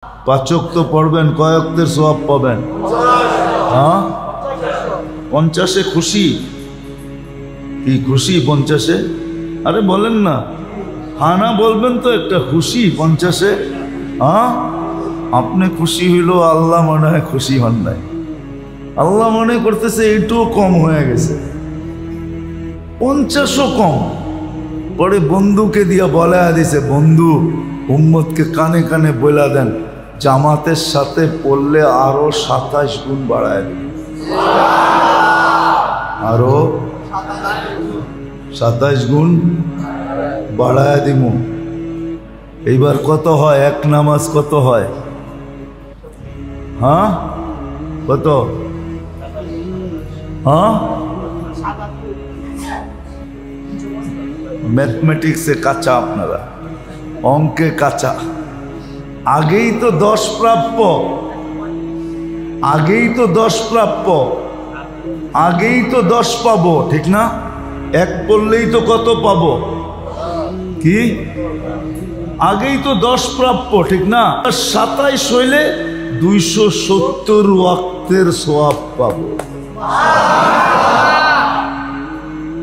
পাঁচ ওয়াক্ত পড়বেন, কয় ওয়াক্তের সওয়াব পাবেন? হ্যাঁ, 50-এ খুশি? কি খুশি 50-এ? আরে বলেন না, হ্যাঁ না বলবেন তো একটা, খুশি 50-এ? হ্যাঁ, আপনি খুশি হইল, আল্লাহ মনে হয় খুশি হন নাই। আল্লাহ মনে করতেছে এইটুও কম হয়ে গেছে, 50ও কম। পরে বন্ধুকে দিয়া বলা দিছে, বন্ধু উম্মতকে কানে কানে বলা দেন জামাতের সাথে পড়লে আরো 27 গুণ বাড়ায় দেন, আরো 27 গুণ বাড়ায় দিব। এইবার কত হয় এক নামাজ? কত হয়? হ্যাঁ কত? হ্যাঁ, ম্যাথমেটিক্সে কাঁচা, আপনারা অঙ্কে কাঁচা। আগেই তো 10 প্রাপ্য, আগেই তো 10 প্রাপ্য, আগেই তো 10 পাবো, ঠিক না? এক পড়লেই তো কত পাবো? কি আগেই তো 10 প্রাপ্য, ঠিক না? 27 হইলে 270 ওয়াক্তের সওয়াব পাবো।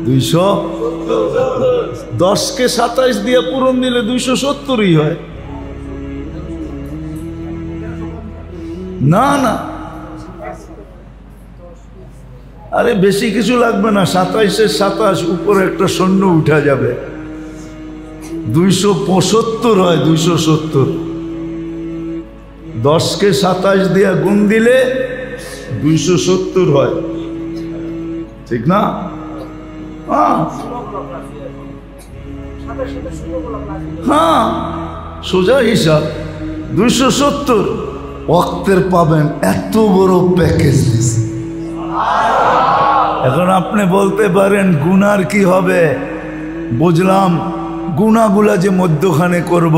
210কে 27 দিয়ে পূরণ দিলে 270ই হয়। না না, আরে বেশি কিছু লাগবে না, 27-এর 27 উপরে একটা শূন্য উঠা যাবে, 275 হয়। 270 10কে 27 দিয়ে গুণ দিলে 270 হয়, ঠিক না? হ্যাঁ, সোজা হিসাব। 270 ওয়াক্তের পাবেন, এত বড় প্যাকেজ দিছে। এখন আপনি বলতে পারেন গুনার কি হবে? বুঝলাম, গুনাগুলা যে মধ্যখানে করব,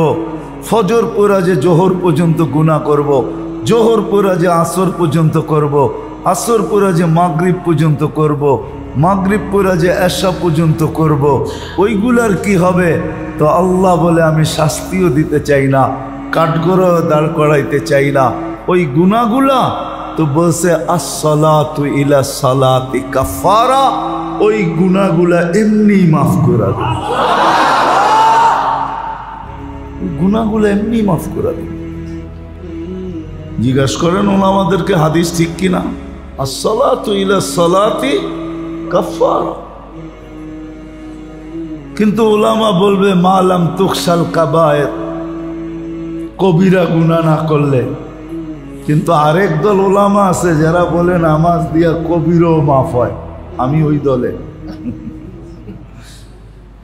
ফজর পড়া যে জোহর পর্যন্ত গুনাহ করব, জোহর পড়া যে আসর পর্যন্ত করব, আসর পড়া যে মাগরিব পর্যন্ত করব, মাগরিব পড়া যে এশা পর্যন্ত করব, ওইগুলার কি হবে? তো আল্লাহ বলে আমি শাস্তিও দিতে চাই না, কাঠগড়াও দাঁড় করাইতে চাই না। ওই গুনাহগুলা তো বলছে আসসালাতু ইলা সালাতি কাফারা, ওই গুনাহগুলা এমনি মাফ করে দেবে, গুনাহগুলো এমনি মাফ করে দেবে। জিজ্ঞাসা করেন ওলামাদেরকে হাদিস ঠিক কিনা? আসসালাতু ইলা সালাতি কাফারা। কিন্তু ওলামা বলবে মালাম তুকসাল কাবায়ের, কবিরা গুনাহ না করলে। কিন্তু আরেক দল ওলামা আছে যারা বলে নামাজ দিয়া কবিরও মাফ হয়। আমি ওই দলে,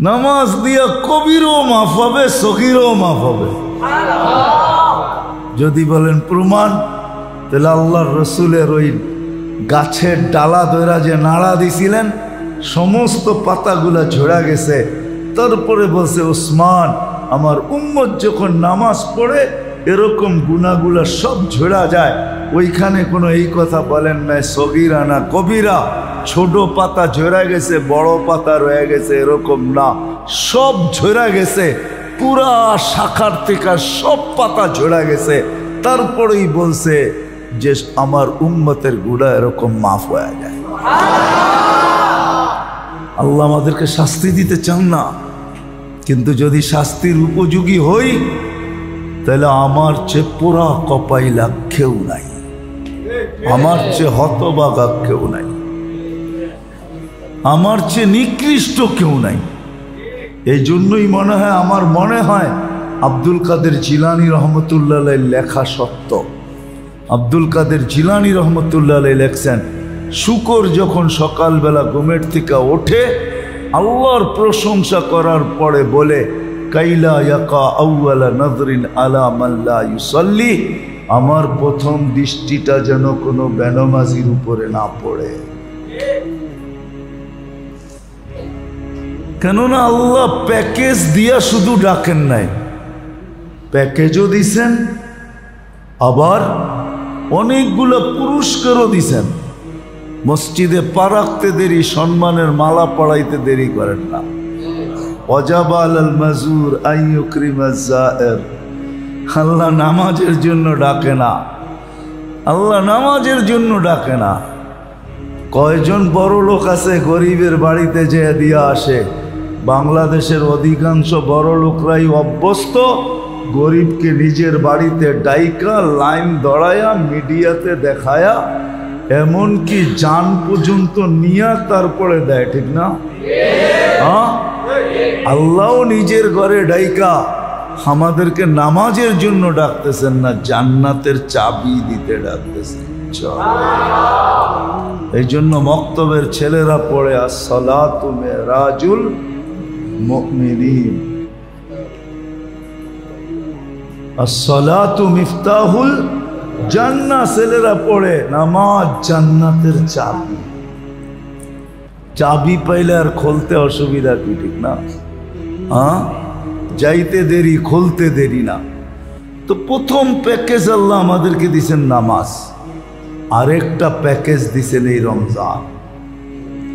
নামাজ দিয়া কবিরও মাফ হবে, সগীরও মাফ হবে। যদি বলেন প্রমাণ, তাহলে আল্লাহর রসুলের ওই গাছের ডালা ধরা যে নাড়া দিছিলেন, সমস্ত পাতাগুলা ঝরা গেছে। তারপরে বলছে ওসমান, আমার উম্মত যখন নামাজ পড়ে এরকম গুনাহগুলা সব ঝরা যায়। ওইখানে কোনো এই কথা বলেন নাই সগীরা না কবিরা, ছোট পাতা ঝরা গেছে, বড় পাতা রয়ে গেছে, এরকম না, সব ঝরা গেছে, পুরা শাখার থেকে সব পাতা ঝরা গেছে। তারপরেই বলছে যে আমার উম্মতের গুনাহ এরকম মাফ হয়ে যায়। আল্লাহ আমাদেরকে শাস্তি দিতে চান না, কিন্তু যদি শাস্তির উপযোগী হই তাহলে আমার চেয়ে পুরা কপাইলা কেউ নাই, আমার চেয়ে হতবাগা কেউ নাই, আমার চেয়ে নিকৃষ্ট কেউ নাই। এই জন্যই আমার মনে হয় আব্দুল কাদের জিলানী রহমতুল্লাহ আলাইহির লেখা সত্য। আব্দুল কাদের জিলানী রহমতুল্লাহ আলাইহি লেখছেন, শুকর যখন সকালবেলা ঘুমের থেকে ওঠে আল্লাহর প্রশংসা করার পরে বলে কাইলা ইয়াকা আউয়ালা নজরিন আলা মান লা ইউসাল্লি, আমার প্রথম দৃষ্টিটা যেন কোনো বেনামাজির উপরে না পড়ে। কেননা আল্লাহ প্যাকেজ দিয়া শুধু ডাকেন নাই, প্যাকেজও দিছেন, আবার অনেকগুলো পুরস্কারও দিছেন। মসজিদে পা রাখতে দেরি, সম্মানের মালা পড়াইতে দেরি করেন না। ওয়াজাবা আলাল মাজুর আন ইউকরিমা যায়ের, আল্লাহ নামাজের জন্য ডাকে না, আল্লাহ নামাজের জন্য ডাকে না। কয়জন বড় লোক আছে গরিবের বাড়িতে যেয়ে দিয়া আসে? বাংলাদেশের অধিকাংশ বড় লোকরাই অভ্যস্ত গরিবকে নিজের বাড়িতে ডাইকা লাইন দড়ায়া মিডিয়াতে দেখায়া এমনকি জান পর্যন্ত নিয়া তারপরে দেয়, ঠিক না? হ্যাঁ, আল্লাহও নিজের ঘরে ডাইকা আমাদেরকে নামাজের জন্য ডাকতেছেন না, জান্নাতের চাবি দিতে ডাকতেছেন। এই জন্য মক্তবের ছেলেরা পড়ে আসসালাতু মিরাজুল মুমিনিন, আসসালাতু মিফতাহুল জান্নাহ। ছেলেরা পড়ে নামাজ জান্নাতের চাবি। চাবি পাইলে আর খুলতে অসুবিধা কি, ঠিক না? হ্যাঁ, যাইতে দেরি খুলতে দেরি না। তো প্রথম প্যাকেজ আল্লাহ আমাদেরকে দিছেন নামাজ, আরেকটা প্যাকেজ দিছেন এই রমজান।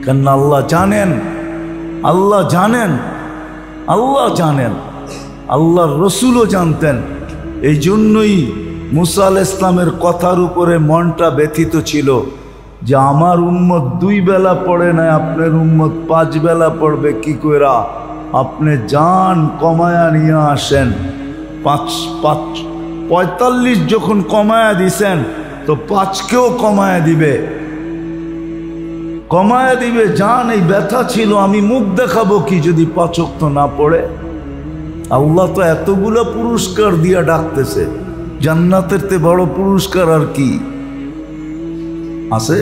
কেন আল্লাহ জানেন, আল্লাহ জানেন, আল্লাহ জানেন, আল্লাহর রসুলও জানতেন। এই জন্যই মুসা আলাইহিস ইসলামের কথার উপরে মনটা ব্যথিত ছিল যে আমার উম্মত 2 বেলা পড়ে না, আপনার উম্মত 5 বেলা পড়বে কি কইরা? আপনি যান কমায়া নিয়ে আসেন। 45 যখন কমায়া দিছেন তো 5কেও কমায়া দিবে, কমায়া দিবে। যান, এই ব্যথা ছিল, আমি মুখ দেখাবো কি যদি 5 ওয়াক্ত না পড়ে? আল্লাহ তো এতগুলো পুরস্কার দিয়া ডাকতেছে, জান্নাতের তে বড় পুরস্কার আর কি আছে?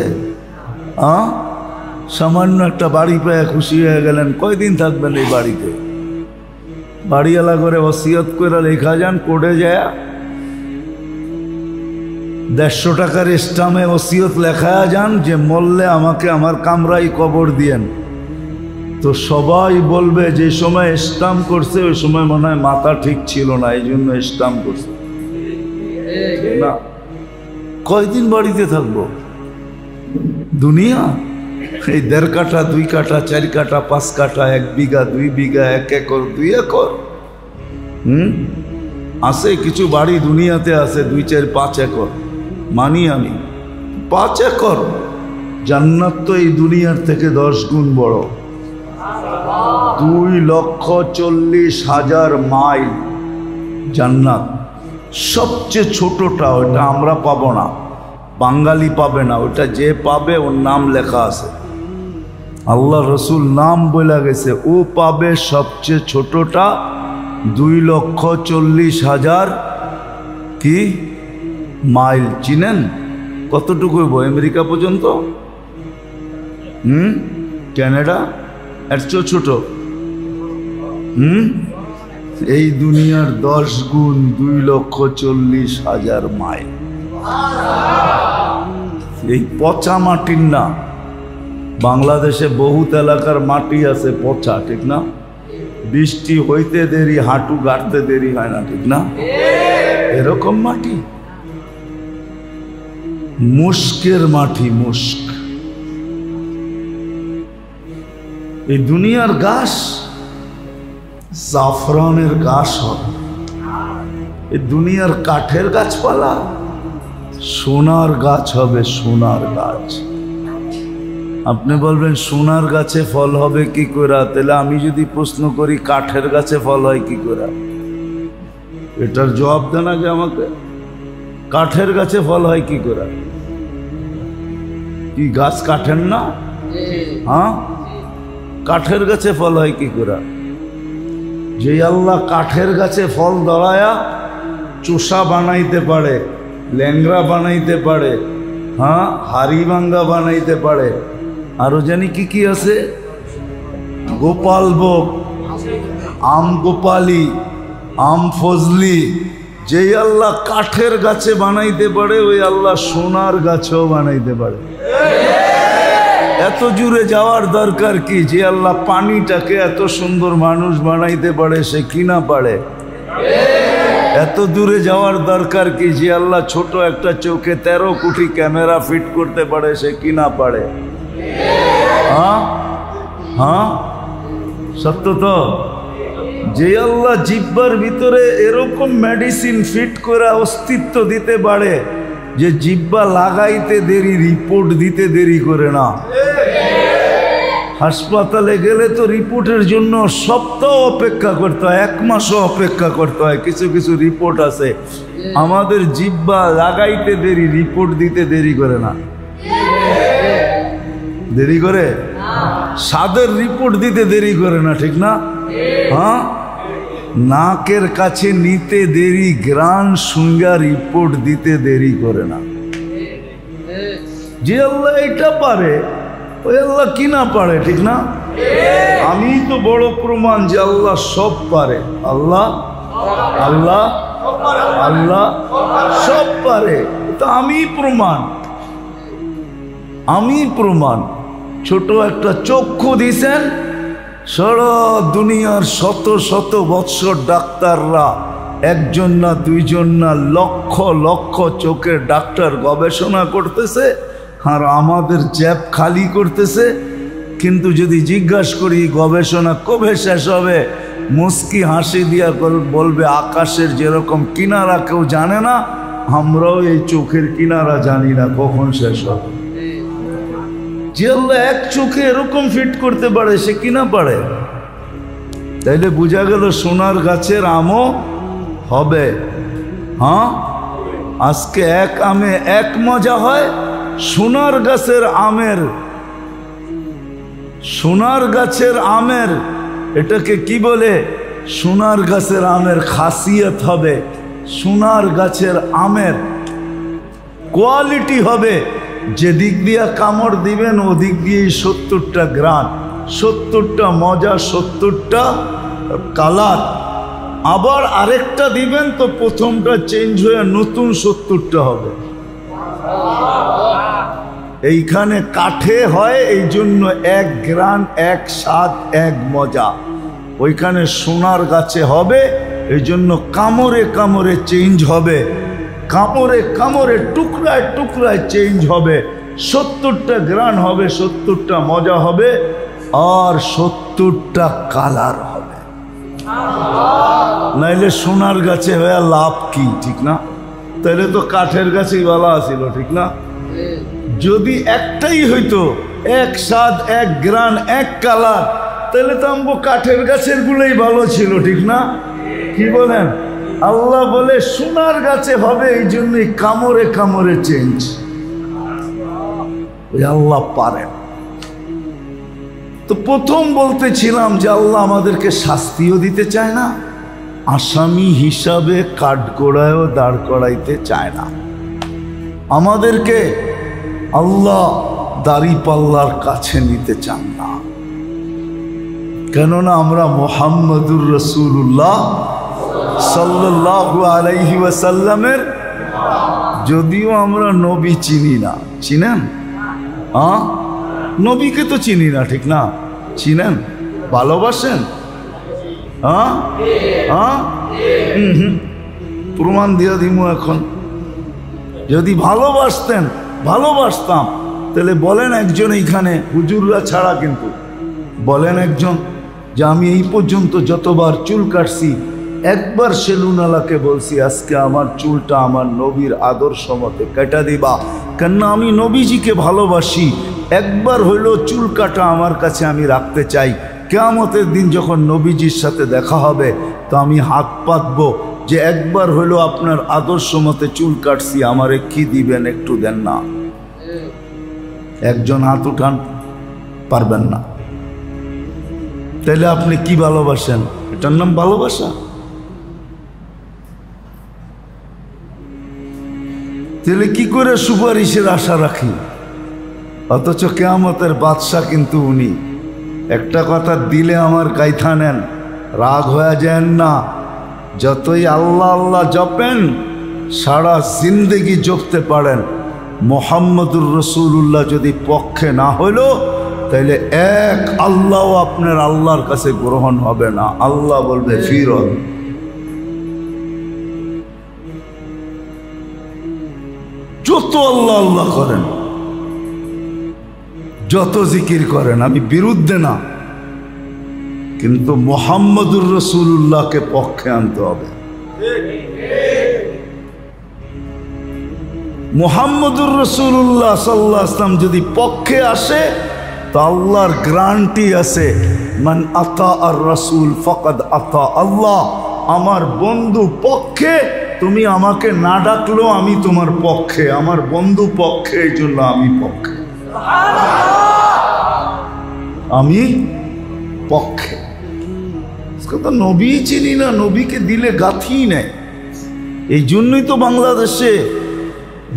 সামান্য একটা বাড়ি পেয়ে খুশি হয়ে গেলেন, কয়দিন থাকবেন এই বাড়িতে? বাড়িওয়ালা করে ওসিয়ত করে লেখা যান, কোর্টে যায় 150 টাকার স্টামে ওসিয়ত লেখা যান যে মরলে আমাকে আমার কামরাই কবর দিয়েন। তো সবাই বলবে যে সময় স্টাম্প করছে ওই সময় মনে হয় মাথা ঠিক ছিল না, এই জন্য স্টাম্প করছে না। কয়দিন বাড়িতে থাকবো? দুনিয়া এই 1.5 কাঠা 2 কাঠা 4 কাঠা 5 কাঠা 1 বিঘা 2 বিঘা 1 একর 2 একর। আছে কিছু বাড়ি দুনিয়াতে আছে 2 4 5 একর, মানি আমি 5 একর। জান্নাত তো এই দুনিয়ার থেকে 10 গুণ বড়। 2,40,000 মাইল জান্নাত। সবচেয়ে ছোটটা ওটা আমরা পাবো না, বাঙালি পাবে না, ওটা যে পাবে ওর নাম লেখা আছে, আল্লাহ রসুল নাম বলে গেছে, ও পাবে সবচেয়ে ছোটটা। 2,40,000 কি মাইল। চিনেন কতটুকু হইব? আমেরিকা পর্যন্ত, ক্যানাডা এর চেয়ে ছোট। এই দুনিয়ার 10 গুণ, 2,40,000 মাইল। এই পচা মাটির না, বাংলাদেশে বহুত এলাকার মাটি আছে পচা, ঠিক না? বৃষ্টি হইতে দেরি, হাঁটু গাড়তে দেরি হয় না, ঠিক না? এরকম মাটি, মুস্কের মাটি, মুস্ক। এই দুনিয়ার ঘাস জাফরানের ঘাস হবে, এই দুনিয়ার কাঠের গাছপালা সোনার গাছ হবে, সোনার গাছ। আপনি বলবেন সোনার গাছে ফল হবে কি করে? তাহলে আমি যদি প্রশ্ন করি কাঠের গাছে ফল হয় কি করে, এটার জবাব দেন আগে আমাকে। কাঠের গাছে ফল হয় কি করে? কি গাছ কাঠের না? হ্যাঁ, কাঠের গাছে ফল হয় কি করে? যে আল্লাহ কাঠের গাছে ফল ধরায়া চোষা বানাইতে পারে, ল্যাংরা বানাইতে পারে, হ্যাঁ, হাড়ি ভাঙ্গা বানাইতে পারে, আরো জানি কি কি আছে, গোপাল ভোগ, আম গোপালি, আম ফজলি। যেই আল্লাহ কাঠের গাছে বানাইতে পারে ওই আল্লাহ সোনার গাছেও বানাইতে পারে। এত জুড়ে যাওয়ার দরকার কি? যে আল্লাহ পানিটাকে এত সুন্দর মানুষ বানাইতে পারে সে কি না পারে? এত দূরে যাওয়ার দরকার কি? যে আল্লাহ ছোট একটা চোখে 13 কোটি ক্যামেরা ফিট করতে পারে সে কি না পারে? হ্যাঁ হ্যাঁ, সত্য তো। যে আল্লাহ জিহ্বার ভিতরে এরকম মেডিসিন ফিট করে অস্তিত্ব দিতে পারে যে জিহ্বা লাগাইতে দেরি, রিপোর্ট দিতে দেরি করে না। হাসপাতালে গেলে তো রিপোর্টের জন্য সপ্তাহ অপেক্ষা করতে হয়, 1 মাসও অপেক্ষা করতে হয়। কিছু কিছু রিপোর্ট আছে আমাদের জিহ্বা লাগাইতে দেরি, রিপোর্ট দিতে দেরি করে না। দেরি করে? স্বাদের রিপোর্ট দিতে দেরি করে না, ঠিক না? হ্যাঁ, নাকের কাছে নিতে দেরি, গ্রান শুঙ্গা রিপোর্ট দিতে দেরি করে না। যে আল্লাহ এটা পারে ওই আল্লাহ কি না পারে, ঠিক না? আমি তো বড় প্রমাণ যে আল্লাহ সব পারে। আল্লাহ আল্লাহ আল্লাহ সব পারে, তো আমি প্রমাণ। আমি প্রমাণ। ছোট একটা চক্ষু দিছেন, সারা দুনিয়ার শত শত বৎসর ডাক্তাররা, 1 জন না 2 জন না, লক্ষ লক্ষ চোখের ডাক্তার গবেষণা করতেছে আর আমাদের জ্যাব খালি করতেছে। কিন্তু যদি জিজ্ঞাসা করি গবেষণা কবে শেষ হবে, মুস্কি হাসি দিয়া বলবে আকাশের যেরকম কিনারা কেউ জানে না, আমরাও এই চোখের কিনারা জানি না কখন শেষ হবে। যে আল্লাহ 1 চোখে এরকম ফিট করতে পারে সে কিনা পারে। তাইলে বোঝা গেল সোনার গাছের আমও হবে। হ্যাঁ, আজকে 1 আমে 1 মজা হয়। সোনার গাছের আমের, সোনার গাছের আমের এটাকে কি বলে? সোনার গাছের আমের খাসিয়ত হবে, সোনার গাছের আমের কোয়ালিটি হবে, যে দিক দিয়া কামড় দিবেন ওদিক দিয়েই 70টা গ্রান, 70টা মজা, 70টা কালার। আবার আরেকটা দিবেন তো প্রথমটা চেঞ্জ হয়ে নতুন 70টা হবে। এইখানে কাঠে হয় এই জন্য 1 গ্রান, 1 স্বাদ, 1 মজা। ওইখানে সোনার গাছে হবে এই জন্য কামড়ে কামড়ে চেঞ্জ হবে, কামড়ে কামড়ে টুকরায় টুকরায় চেঞ্জ হবে। 70টা গ্রান হবে, 70টা মজা হবে, আর 70টা কালার হবে। নাইলে সোনার গাছে হয়ে লাভ কি, ঠিক না? তাহলে তো কাঠের গাছেই ভালো আছিল, ঠিক না? যদি একটাই হইতো, 1 স্বাদ, 1 গ্রান, 1 কালার, তাহলে তো আমগো কাঠের গাছের গুলোই ভালো ছিল, ঠিক না? কি বলেন? আল্লাহ বলে সোনার গাছে হবে এই জন্যই কামড়ে কামড়ে চেঞ্জ। ওই আল্লাহ পারেন। তো প্রথম বলতেছিলাম যে আল্লাহ আমাদেরকে শাস্তিও দিতে চায় না, আসামি হিসাবে কাঠগড়ায়ও দাঁড় করাইতে চায় না। আমাদেরকে আল্লাহ দাড়িপাল্লার কাছে নিতে চান না, কেননা আমরা মুহাম্মদুর রাসূলুল্লাহ সাল্লাল্লাহু আলাইহি ওয়াসাল্লামের, যদিও আমরা নবী চিনি না। চিনেন? নবীকে তো চিনি না, ঠিক না? চিনেন? ভালোবাসেন? প্রমাণ দিয়ে দিমু এখন। যদি ভালোবাসতেন, ভালোবাসতাম, তাহলে বলেন একজন এইখানে, হুজুররা ছাড়া কিন্তু বলেন একজন যে আমি এই পর্যন্ত যতবার চুল কাটছি, একবার সেলুনওয়ালাকে বলছি আজকে আমার চুলটা আমার নবীর আদর্শ মতে কেটে দিবা, কেননা আমি নবীজিকে ভালোবাসি। একবার হইলো চুল কাটা আমার কাছে আমি রাখতে চাই। কিয়ামতের দিন যখন নবীজির সাথে দেখা হবে তো আমি হাত পাতবো যে একবার হইলো আপনার আদর্শ মতে চুল কাটছি, আমারে কি দিবেন একটু দেন না। একজন হাত উঠান, পারবেন না। তাহলে আপনি কি ভালোবাসেন? এটার নাম ভালোবাসা? তাহলে কি করে সুপারিশের আশা রাখি? অথচ কিয়ামতের বাদশা কিন্তু উনি। একটা কথা দিলে আমার কাইথা নেন, রাগ হয়ে যান না। যতই আল্লাহ আল্লাহ জপেন, সারা জিন্দেগি জপতে পারেন, মুহাম্মদুর রাসূলুল্লাহ যদি পক্ষে না হইল তাইলে এক আল্লাহও আপনার আল্লাহর কাছে গ্রহণ হবে না। আল্লাহ বলবে ফিরত। যত আল্লাহ আল্লাহ করেন, যত জিকির করেন, আমি বিরুদ্ধে না, কিন্তু মুহাম্মদুর রাসূলুল্লাহকে পক্ষে আনতে হবে। মুহাম্মদুর রাসূলুল্লাহ সাল্লাল্লাহু আলাইহি ওয়াসাল্লাম যদি পক্ষে আসে তো আল্লাহর গ্যারান্টি আছে, মান আতা আর রাসূল ফাকাদ আতা আল্লাহ। আমার বন্ধু পক্ষে, তুমি আমাকে না ডাকলেও আমি তোমার পক্ষে, আমার বন্ধু পক্ষে, এই জন্য আমি পক্ষে, আমি পক্ষে। তো নবী চিনি না, নবীকে দিলে গাথি নেয়। এই জন্যই তো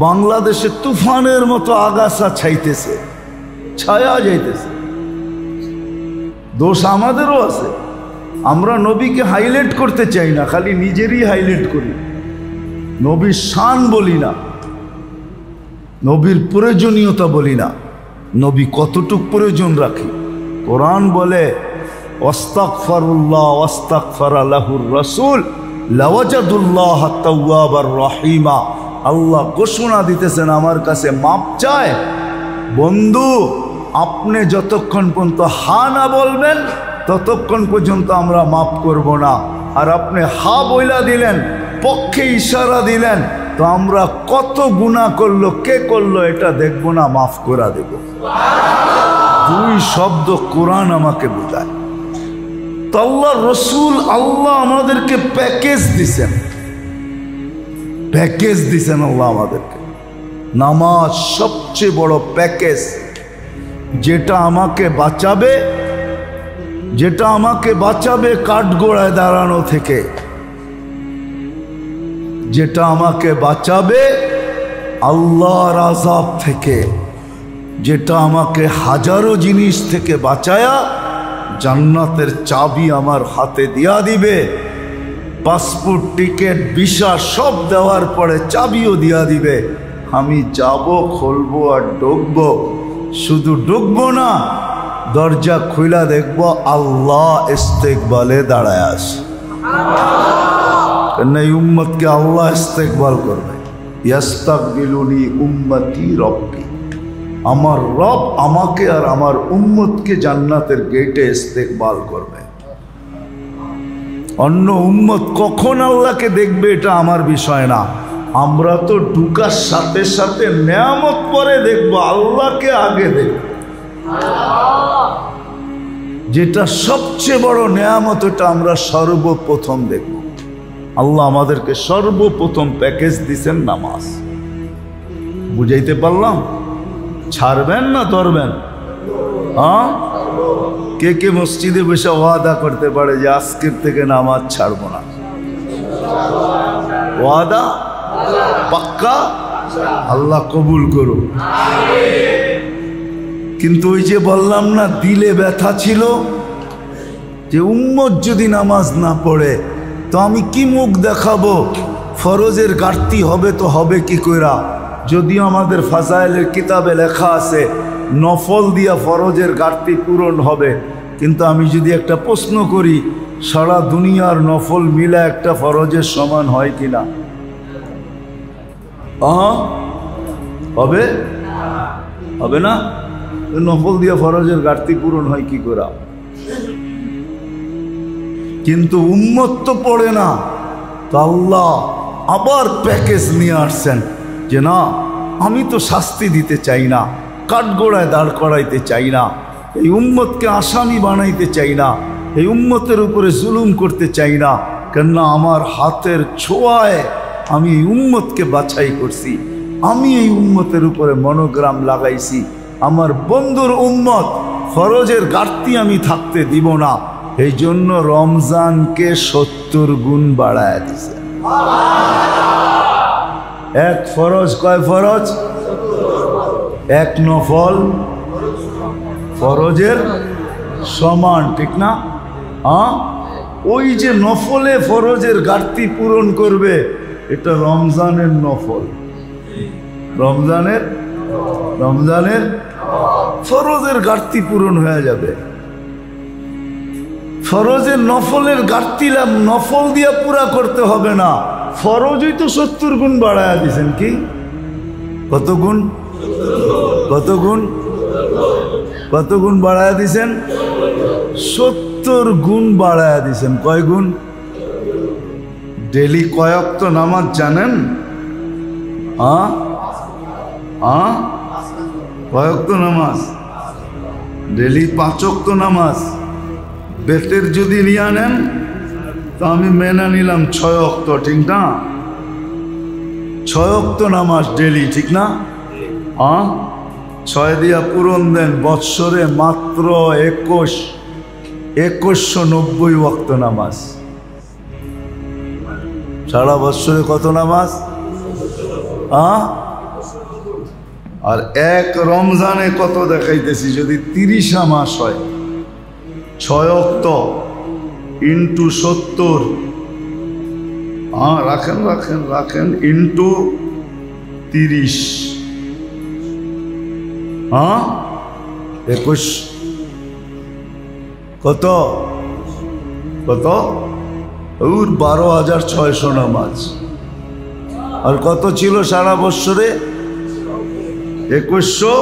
বাংলাদেশে তুফানের মতো আগাছা ছাইতেছে, ছায়া যাইতেছে। দোষ আমাদেরও আছে, আমরা নবীকে হাইলাইট করতে চাই না, খালি নিজেরই হাইলাইট করি। নবীর শান বলি না, নবীর প্রয়োজনীয়তা বলি না, নবী কতটুক প্রয়োজন রাখি। কোরআন বলে ওয়াস্তাগফিরুল্লাহ ওয়াস্তাগফারা লাহুর রাসূল লাওয়াজাদুল্লাহ তাওয়াবার রহিমা। আল্লাহ ঘোষণা দিতেছেন আমার কাছে মাপ চায়। বন্ধু, আপনি যতক্ষণ পর্যন্ত হা না বলবেন ততক্ষণ পর্যন্ত আমরা মাপ করব না। আর আপনি হা বইলা দিলেন, পক্ষে ইশারা দিলেন, তো আমরা কত গুনাহ করলো, কে করলো এটা দেখব না, মাফ করে দেব। দুই শব্দ কোরআন আমাকে বোঝায়। তো আল্লাহ রসুল, আল্লাহ আমাদেরকে প্যাকেজ দিছেন আল্লাহ আমাদেরকে। নামাজ সবচেয়ে বড় প্যাকেজ, যেটা আমাকে বাঁচাবে কাঠগোড়ায় দাঁড়ানো থেকে, যেটা আমাকে বাঁচাবে আল্লাহর আযাব থেকে, যেটা আমাকে হাজারো জিনিস থেকে বাঁচায়া জান্নাতের চাবি আমার হাতে দিয়া দিবে। পাসপোর্ট, টিকিট, ভিসা সব দেওয়ার পরে চাবিও দিয়া দিবে। আমি যাব, খুলবো আর ঢুকবো। শুধু ঢুকবো না, দরজা খুইলা দেখবো আল্লাহ ইস্তেকবালে দাঁড়ায় আছে। এই উম্মতকে আল্লাহ ইস্তেকবাল করবে। ইয়াস্তাকবিলুনি উম্মতি রব্বি, আমার রব আমাকে আর আমার উম্মতকে জান্নাতের গেটে ইস্তেকবাল করবে। অন্য উম্মত কখন আল্লাহকে দেখবে এটা আমার বিষয় না। আমরা তো ঢুকার সাথে সাথে নেয়ামত পরে দেখবো, আল্লাহকে আগে দেখব। যেটা সবচেয়ে বড় নেয়ামত ওটা আমরা সর্বপ্রথম দেখব। আল্লাহ আমাদেরকে সর্বপ্রথম প্যাকেজ দিছেন নামাজ। বুঝাইতে পারলাম? ছাড়বেন না ধরবেন? হ্যাঁ, কে কে মসজিদে বসে ওয়াদা করতে পারে যে আজকের থেকে নামাজ ছাড়বো না? ওয়াদা পাক্কা? আল্লাহ কবুল করুন। কিন্তু ওই যে বললাম না, দিলে ব্যথা ছিল যে উম্মত যদি নামাজ না পড়ে তো আমি কি মুখ দেখাবো? ফরজের ঘাটতি হবে তো হবে কি কইরা? যদিও আমাদের ফাজাইলের কিতাবে লেখা আছে নফল দিয়া ফরজের ঘাটতি পূরণ হবে, কিন্তু আমি যদি একটা প্রশ্ন করি, সারা দুনিয়ার নফল মিলা একটা ফরজের সমান হয় কিনা? হবে? হবে না? নফল দিয়া ফরজের ঘাটতি পূরণ হয় কি করা? কিন্তু উম্মত তো পড়ে না। তো আল্লাহ আবার প্যাকেজ নিয়ে আসছেন যে না, আমি তো শাস্তি দিতে চাই না, কাঠগোড়ায় দাঁড় করাইতে চাই না, এই উম্মতকে আসামি বানাইতে চাই না, এই উম্মতের উপরে জুলুম করতে চাই না। কেননা আমার হাতের ছোঁয়ায় আমি এই উম্মতকে বাছাই করছি, আমি এই উম্মতের উপরে মনোগ্রাম লাগাইছি। আমার বন্ধুর উম্মত, ফরজের ঘাটতি আমি থাকতে দিব না। এই জন্য রমজানকে 70 গুণ বাড়ায় দিছে। এক ফরজ, কয় ফরজ? এক নফল ফরজের সমান, ঠিক না? ওই যে নফলে ফরজের ঘাটতি পূরণ করবে, এটা রমজানের নফল। রমজানের ফরজের ঘাটতি পূরণ হয়ে যাবে। ফরজের নফলের ঘাটতি নফল দিয়া পুরা করতে হবে না, ফরজই তো 70 গুণ বাড়ায়া দিছেন। কি কত গুণ? কত গুণ বাড়ায়া দিছেন? 70 70 গুণ বাড়ায়া দিছেন। কয় গুণ? ডেলি কয় ওয়াক্ত নামাজ জানেন? কয় ওয়াক্ত নামাজ? ডেলি 5 ওয়াক্ত নামাজ। বেতের যদি নিয়ে নেন তো আমি মেনে নিলাম 6 ওয়াক্ত, ঠিক না? 6 ওয়াক্ত নামাজ ডেলি, ঠিক না? 6 দিয়া পূরণ দেন, বৎসরে মাত্র 2190 ওয়াক্ত নামাজ। সারা বৎসরে কত নামাজ? আর এক রমজানে কত দেখাইতেছি, যদি 30 মাস হয় 6 ওয়াক্ত ইন্টু 70, রাখেন রাখেন রাখেন, ইন্টু 30, 21 কত কত? 12,600 নামাজ। আর কত ছিল সারা বৎসরে? 2100,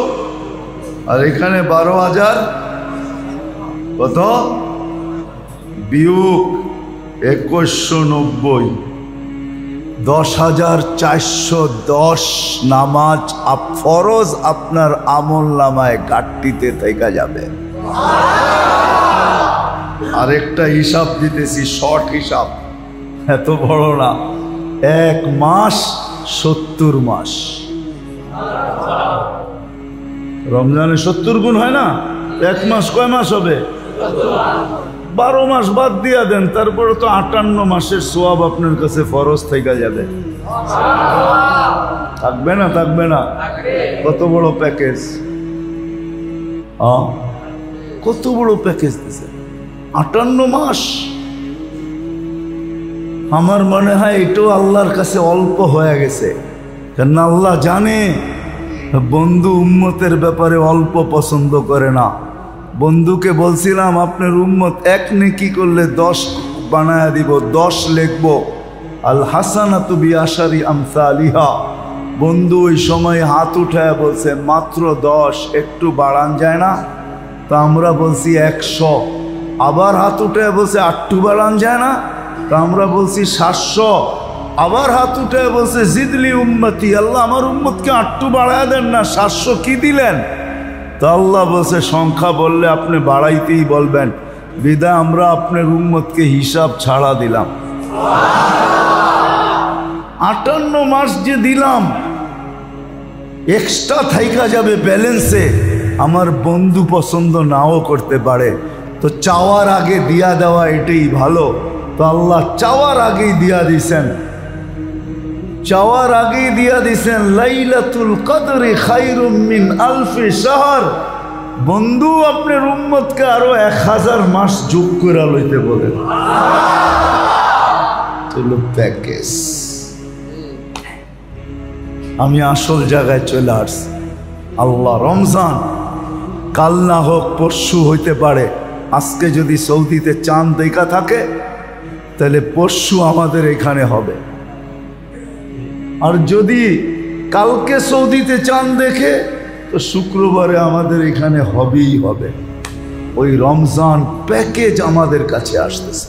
আর এখানে 12,000 কত? বিয়োগ 2190, 10,410 নামাজ ফরজ আপনার আমল নামায় ঘাটতিতে থেকে যাবে। আরেকটা হিসাব দিতেছি, শর্ট হিসাব, এত বড় না। 1 মাস 70 মাস। রমজানে 70 গুণ হয় না? 1 মাস কয় মাস হবে? 12 মাস বাদ দিয়া দেন, তারপরে তো 58 মাসের সওয়াব আপনার কাছে ফরজ থেকে যাবে। থাকবে না? থাকবে না? কত বড় প্যাকেজ! কত বড় প্যাকেজ দিছে! 58 মাস। আমার মনে হয় এটাও আল্লাহর কাছে অল্প হয়ে গেছে, কারণ আল্লাহ জানে বন্ধু উম্মতের ব্যাপারে অল্প পছন্দ করে না। বন্ধুকে বলছিলাম আপনার উম্মত 1 নেকি করলে 10 বানায়া দিব, 10 লিখব। আল হাসানাতু বিআশারি আমসালিহা। বন্ধু ওই সময় হাত উঠায় বলছে মাত্র 10, একটু বাড়ান যায় না? তা আমরা বলছি 100। আবার হাত উঠায় বলছে 8 বাড়ান যায় না? তা আমরা বলছি 700। আবার হাত উঠায় বলছে জিদলি উম্মতি, আল্লাহ আমার উম্মতকে 8 বাড়ায় দেন না, 700 কি দিলেন? তা আল্লাহ বলছে সংখ্যা বললে আপনি বাড়াইতেই বলবেন, বিদায় আমরা আপনার উম্মতকে হিসাব ছাড়া দিলাম। 58 মাস যে দিলাম, এক্সট্রা থাইকা যাবে ব্যালেন্সে। আমার বন্ধু পছন্দ নাও করতে পারে, তো চাওয়ার আগে দিয়া দেওয়া এটাই ভালো। তো আল্লাহ চাওয়ার আগেই দিয়া দিছেন, চাওয়ার আগেই দিয়া দিছেন লাইলাতুল কদরি খায়রুম মিন আলফি শাহর। বন্ধু আপনার উম্মতকে আরো 1000 মাস যোগ করে লইতে বলেন। চলো প্যাকেজ। আমি আসল জায়গায় চলে আসছি। আল্লাহ, রমজান কাল না হোক পরশু হইতে পারে। আজকে যদি সৌদিতে চাঁদ দেখা থাকে তাহলে পরশু আমাদের এখানে হবে। আর যদি কালকে সৌদিতে চাঁদ দেখে তো শুক্রবারে আমাদের এখানে হবেই হবে। ওই রমজান প্যাকেজ আমাদের কাছে আসতেছে।